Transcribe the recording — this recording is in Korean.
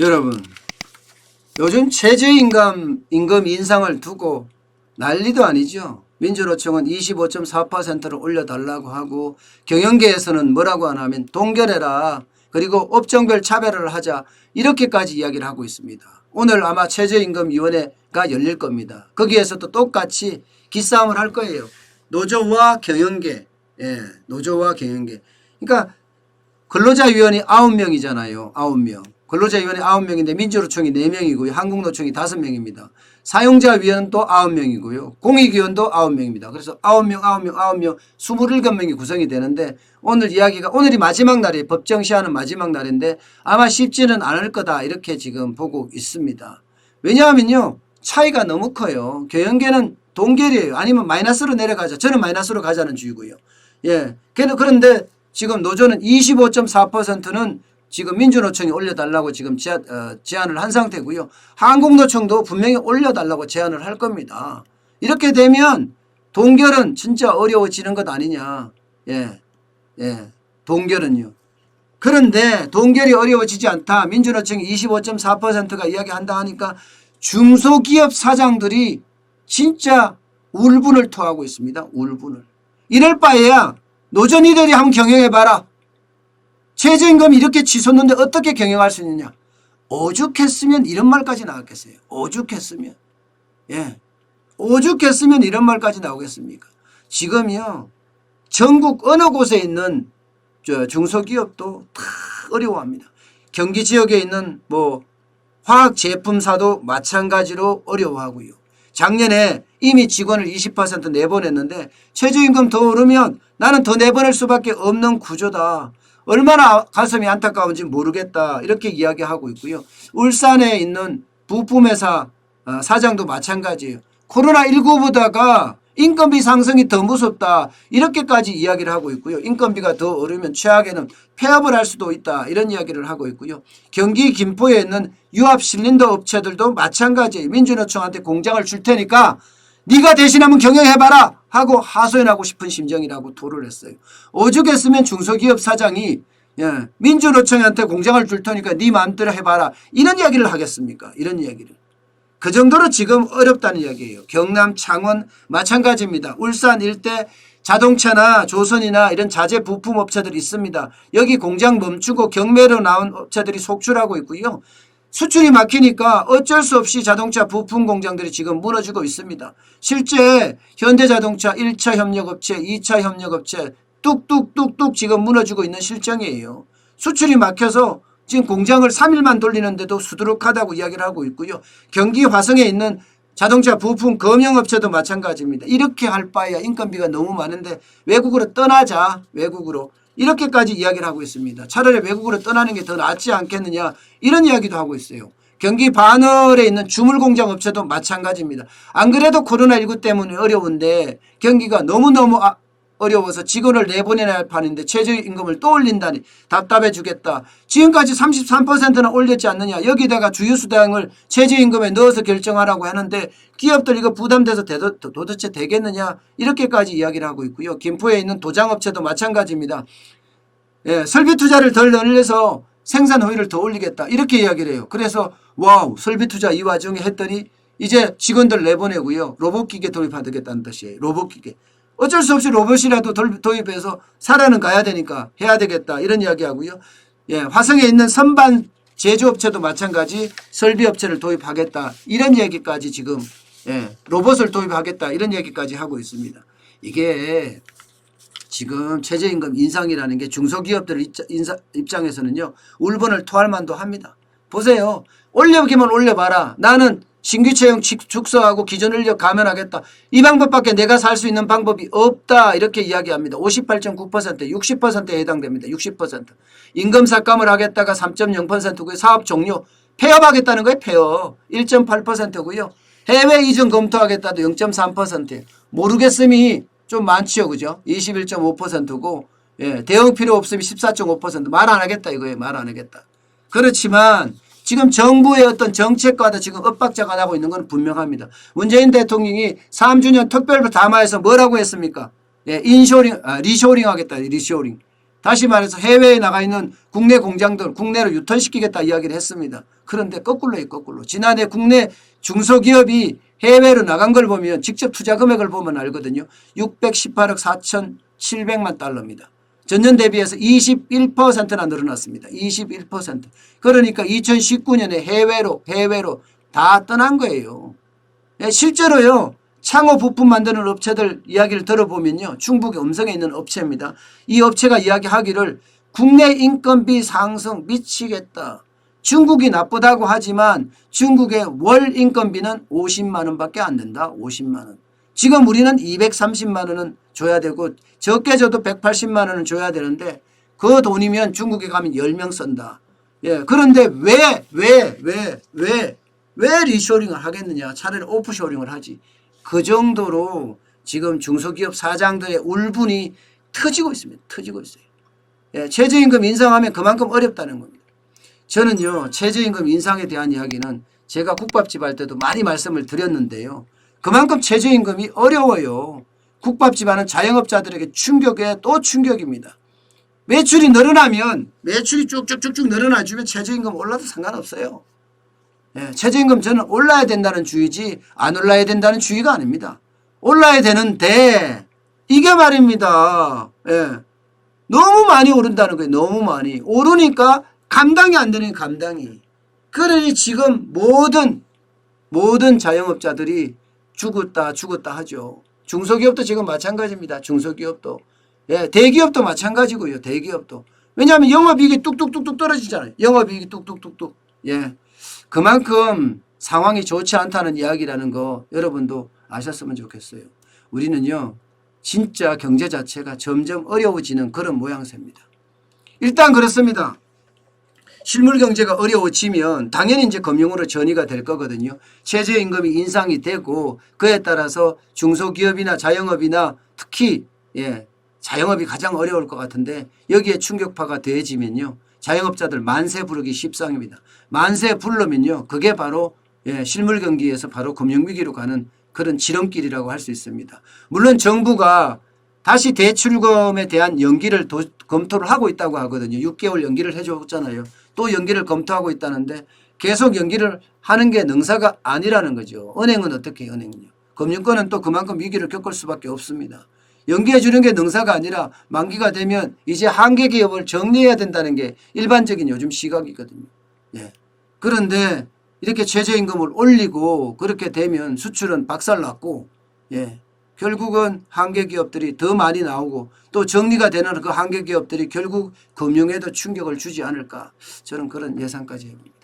여러분, 요즘 최저임금 인상을 두고 난리도 아니죠. 민주노총은 25.4%를 올려달라고 하고 경영계에서는 뭐라고 하냐면 동결해라. 그리고 업종별 차별을 하자. 이렇게까지 이야기를 하고 있습니다. 오늘 아마 최저임금위원회가 열릴 겁니다. 거기에서도 똑같이 기싸움을 할 거예요. 노조와 경영계. 예, 노조와 경영계. 그러니까 근로자위원회 9명이잖아요. 9명. 근로자위원회 9명인데 민주노총이 4명이고요. 한국노총이 5명입니다. 사용자위원도 9명이고요. 공익위원도 9명입니다. 그래서 9명, 27명이 구성이 되는데 오늘이 마지막 날이에요. 법정 시한은 마지막 날인데 아마 쉽지는 않을 거다. 이렇게 지금 보고 있습니다. 왜냐하면요. 차이가 너무 커요. 경영계는 동결이에요. 아니면 마이너스로 내려가자. 저는 마이너스로 가자는 주의고요. 예. 그런데 지금 노조는 25.4%는 지금 민주노총이 올려달라고 지금 제안을 한 상태고요. 한국노총도 분명히 올려달라고 제안을 할 겁니다. 이렇게 되면 동결은 진짜 어려워지는 것 아니냐. 예, 동결은요. 그런데 동결이 어려워지지 않다. 민주노총이 25.4%가 이야기한다 하니까 중소기업 사장들이 진짜 울분을 토하고 있습니다. 울분을. 이럴 바에야 노조 니들이 한번 경영해봐라. 최저임금 이렇게 치솟는데 어떻게 경영할 수 있느냐. 오죽했으면 이런 말까지 나왔겠어요. 오죽했으면. 예. 오죽했으면 이런 말까지 나오겠습니까. 지금요. 전국 어느 곳에 있는 중소기업도 다 어려워합니다. 경기 지역에 있는 화학제품사도 마찬가지로 어려워하고요. 작년에 이미 직원을 20% 내보냈는데 최저임금 더 오르면 나는 더 내보낼 수밖에 없는 구조다. 얼마나 가슴이 안타까운지 모르겠다. 이렇게 이야기하고 있고요. 울산에 있는 부품회사 사장도 마찬가지예요. 코로나19보다가 인건비 상승이 더 무섭다. 이렇게까지 이야기를 하고 있고요. 인건비가 더 오르면 최악에는 폐업을 할 수도 있다. 이런 이야기를 하고 있고요. 경기 김포에 있는 유압 실린더 업체들도 마찬가지예요. 민주노총한테 공장을 줄 테니까 네가 대신 한번 경영해봐라 하고 하소연하고 싶은 심정이라고 토를 했어요. 오죽했으면 중소기업 사장이 민주노총한테 공장을 줄 테니까 네 마음대로 해봐라. 이런 이야기를 하겠습니까? 이런 이야기를. 그 정도로 지금 어렵다는 이야기예요. 경남, 창원 마찬가지입니다. 울산 일대 자동차나 조선이나 이런 자재 부품 업체들이 있습니다. 여기 공장 멈추고 경매로 나온 업체들이 속출하고 있고요. 수출이 막히니까 어쩔 수 없이 자동차 부품 공장들이 지금 무너지고 있습니다. 실제 현대자동차 1차 협력업체, 2차 협력업체 뚝뚝뚝뚝 지금 무너지고 있는 실정이에요. 수출이 막혀서 지금 공장을 3일만 돌리는데도 수두룩하다고 이야기를 하고 있고요. 경기 화성에 있는 자동차 부품 검역업체도 마찬가지입니다. 이렇게 할 바에야 인건비가 너무 많은데 외국으로 떠나자. 외국으로. 이렇게까지 이야기를 하고 있습니다. 차라리 외국으로 떠나는 게 더 낫지 않겠느냐 이런 이야기도 하고 있어요. 경기 반월에 있는 주물공장 업체도 마찬가지입니다. 안 그래도 코로나19 때문에 어려운데 경기가 너무너무 어려워서 직원을 내보내야 할 판인데 최저임금을 또 올린다니 답답해 주겠다. 지금까지 33%나 올렸지 않느냐. 여기다가 주휴수당을 최저임금에 넣어서 결정하라고 하는데 기업들 이거 부담돼서 도대체 되겠느냐. 이렇게까지 이야기를 하고 있고요. 김포에 있는 도장업체도 마찬가지입니다. 예, 설비 투자를 덜 늘려서 생산 효율을 더 올리겠다. 이렇게 이야기를 해요. 그래서 와우 설비 투자 이 와중에 했더니 이제 직원들 내보내고요. 로봇기계 도입하겠다는 뜻이에요. 로봇기계. 어쩔 수 없이 로봇이라도 도입해서 살아는 가야 되니까 해야 되겠다. 이런 이야기하고요. 예, 화성에 있는 선반 제조업체도 마찬가지 설비업체를 도입하겠다. 이런 얘기까지 지금 로봇을 도입하겠다. 이런 얘기까지 하고 있습니다. 이게 지금 최저임금 인상이라는 게 중소기업들 입장에서는요. 울분을 토할 만도 합니다. 보세요. 올려기만 올려봐라. 나는 신규 채용 축소하고 기존 인력 감면하겠다. 이 방법밖에 내가 살 수 있는 방법이 없다. 이렇게 이야기합니다. 58.9% 60%에 해당됩니다. 60%. 임금 삭감을 하겠다가 3.0%고요. 사업 종료. 폐업하겠다는 거예요. 폐업. 1.8%고요. 해외 이전 검토하겠다도 0.3%예요. 모르겠음이 좀 많지요. 그죠? 21.5%고 대응 필요 없음이 14.5%. 말 안 하겠다 이거예요. 말 안 하겠다. 그렇지만 지금 정부의 어떤 정책과도 지금 엇박자가 나고 있는 건 분명합니다. 문재인 대통령이 3주년 특별 담화에서 뭐라고 했습니까? 리쇼링 하겠다. 리쇼링. 다시 말해서 해외에 나가 있는 국내 공장들 국내로 유턴시키겠다 이야기를 했습니다. 그런데 거꾸로예요. 거꾸로. 지난해 국내 중소기업이 해외로 나간 걸 보면 직접 투자 금액을 보면 알거든요. 618억 4,700만 달러입니다. 전년 대비해서 21%나 늘어났습니다. 21%. 그러니까 2019년에 해외로 다 떠난 거예요. 실제로요. 창호 부품 만드는 업체들 이야기를 들어보면요. 충북 음성에 있는 업체입니다. 이 업체가 이야기하기를 국내 인건비 상승 미치겠다. 중국이 나쁘다고 하지만 중국의 월 인건비는 50만 원밖에 안 된다. 50만 원. 지금 우리는 230만 원은 줘야 되고 적게 줘도 180만 원은 줘야 되는데 그 돈이면 중국에 가면 10명 쓴다. 예, 그런데 왜 리쇼링을 하겠느냐. 차라리 오프쇼링을 하지. 그 정도로 지금 중소기업 사장들의 울분이 터지고 있습니다. 터지고 있어요. 예, 최저임금 인상하면 그만큼 어렵다는 겁니다. 저는요. 최저임금 인상에 대한 이야기는 제가 국밥집 할 때도 많이 말씀을 드렸는데요. 그만큼 최저임금이 어려워요. 국밥집 하는 자영업자들에게 충격에 또 충격입니다. 매출이 늘어나면 매출이 쭉쭉쭉쭉 늘어나주면 최저임금 올라도 상관없어요. 예, 최저임금 저는 올라야 된다는 주의지 안 올라야 된다는 주의가 아닙니다. 올라야 되는데 이게 말입니다. 예, 너무 많이 오른다는 거예요. 너무 많이. 오르니까 감당이 안 되는 감당이. 그러니 지금 모든 자영업자들이 죽었다 하죠. 중소기업도 지금 마찬가지입니다. 중소기업도. 예, 대기업도 마찬가지고요. 대기업도. 왜냐하면 영업이익이 뚝뚝뚝뚝 떨어지잖아요. 영업이익이 뚝뚝뚝뚝. 예. 그만큼 상황이 좋지 않다는 이야기라는 거 여러분도 아셨으면 좋겠어요. 우리는요. 진짜 경제 자체가 점점 어려워지는 그런 모양새입니다. 일단 그렇습니다. 실물 경제가 어려워지면 당연히 이제 금융으로 전이가 될 거거든요. 최저임금이 인상이 되고 그에 따라서 중소기업이나 자영업이나 특히 자영업이 가장 어려울 것 같은데 여기에 충격파가 더해지면요. 자영업자들 만세 부르기 십상입니다. 만세 부르면요. 그게 바로 실물 경기에서 바로 금융위기로 가는 그런 지름길이라고 할 수 있습니다. 물론 정부가 다시 대출금에 대한 연기를 검토를 하고 있다고 하거든요. 6개월 연기를 해줬잖아요. 또 연기를 검토하고 있다는데 계속 연기를 하는 게 능사가 아니라는 거죠. 은행은 어떻게 해요? 은행은요. 금융권은 또 그만큼 위기를 겪을 수밖에 없습니다. 연기해 주는 게 능사가 아니라 만기가 되면 이제 한계 기업을 정리해야 된다는 게 일반적인 요즘 시각이거든요. 예. 그런데 이렇게 최저임금을 올리고 그렇게 되면 수출은 박살났고 결국은 한계 기업들이 더 많이 나오고 또 정리가 되는 그 한계 기업들이 결국 금융에도 충격을 주지 않을까 저는 그런 예상까지 해봅니다.